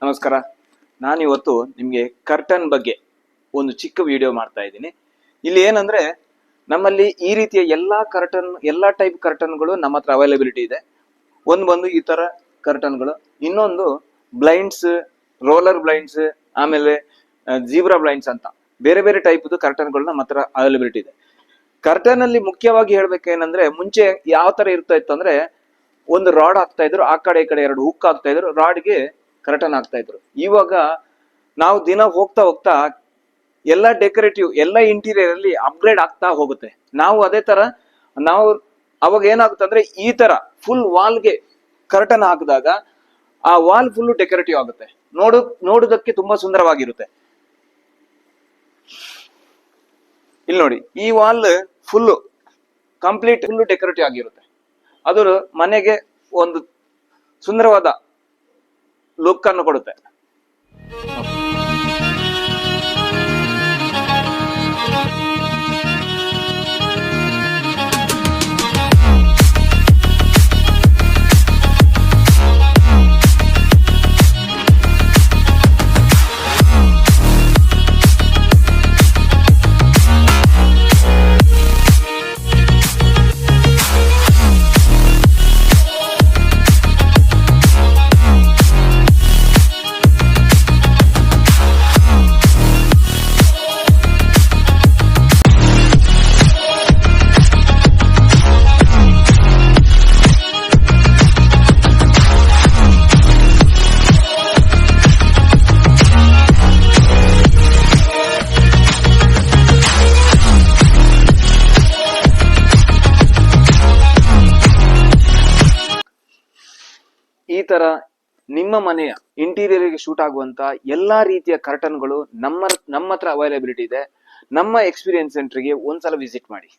ನಮಸ್ಕಾರ. ನಾನಿವತ್ತು ನಿಮಗೆ ಕರ್ಟನ್ ಬಗ್ಗೆ ಒಂದು ಚಿಕ್ಕ ವಿಡಿಯೋ ಮಾಡ್ತಾ ಇದ್ದೀನಿ. ಇಲ್ಲಿ ಏನಂದ್ರೆ ನಮ್ಮಲ್ಲಿ ಈ ರೀತಿಯ ಎಲ್ಲಾ ಟೈಪ್ ಕರ್ಟನ್ಗಳು ನಮ್ಮ ಹತ್ರ ಅವೈಲಬಿಲಿಟಿ ಇದೆ. ಬಂದು ಈ ತರ ಕರ್ಟನ್ಗಳು, ಇನ್ನೊಂದು ಬ್ಲೈಂಡ್ಸ್, ರೋಲರ್ ಬ್ಲೈಂಡ್ಸ್, ಆಮೇಲೆ ಜೀಬ್ರಾ ಬ್ಲೈಂಡ್ಸ್ ಅಂತ ಬೇರೆ ಬೇರೆ ಟೈಪ್ ಕರ್ಟನ್ಗಳು ನಮ್ಮ ಹತ್ರ ಅವೈಲಬಿಲಿಟಿ ಇದೆ. ಕರ್ಟನ್ ಅಲ್ಲಿ ಮುಖ್ಯವಾಗಿ ಹೇಳ್ಬೇಕೇನಂದ್ರೆ, ಮುಂಚೆ ಯಾವ ತರ ಇರ್ತಾ ಇತ್ತು ಅಂದ್ರೆ, ಒಂದು ರಾಡ್ ಹಾಕ್ತಾ ಇದ್ರು, ಆ ಕಡೆ ಈ ಕಡೆ ಎರಡು ಹುಕ್ ಹಾಕ್ತಾ ಇದ್ರು, ರಾಡ್ಗೆ ಕರ್ಟನ್ ಹಾಕ್ತಾ ಇದ್ರು. ಇವಾಗ ನಾವು ದಿನ ಹೋಗ್ತಾ ಹೋಗ್ತಾ ಎಲ್ಲ ಡೆಕೋರೇಟಿವ್, ಎಲ್ಲ ಇಂಟೀರಿಯರ್ ಅಲ್ಲಿ ಅಪ್ಗ್ರೇಡ್ ಆಗ್ತಾ ಹೋಗುತ್ತೆ. ನಾವು ಅದೇ ತರ ಅವಾಗ ಏನಾಗುತ್ತೆ ಅಂದ್ರೆ, ಈ ತರ ಫುಲ್ ವಾಲ್ಗೆ ಕರ್ಟನ್ ಹಾಕಿದಾಗ ಆ ವಾಲ್ ಫುಲ್ ಡೆಕೋರೇಟಿವ್ ಆಗುತ್ತೆ. ನೋಡುದಕ್ಕೆ ತುಂಬಾ ಸುಂದರವಾಗಿರುತ್ತೆ. ಇಲ್ಲಿ ನೋಡಿ, ಈ ವಾಲ್ ಕಂಪ್ಲೀಟ್ ಫುಲ್ ಡೆಕೋರೇಟಿವ್ ಆಗಿರುತ್ತೆ. ಅದು ಮನೆಗೆ ಒಂದು ಸುಂದರವಾದ ಲುಕ್ ಅನ್ನು ಕೊಡುತ್ತೆ. ಈ ತರ ನಿಮ್ಮ ಮನೆಯ ಇಂಟೀರಿಯರ್ ಗೆ ಶೂಟ್ ಆಗುವಂತ ಎಲ್ಲಾ ರೀತಿಯ ಕರ್ಟನ್ಗಳು ನಮ್ಮ ಹತ್ರ ಅವೈಲಬಿಲಿಟಿ ಇದೆ. ನಮ್ಮ ಎಕ್ಸ್ಪೀರಿಯನ್ಸ್ ಸೆಂಟರ್ ಗೆ ಒಂದ್ಸಲ ವಿಸಿಟ್ ಮಾಡಿ.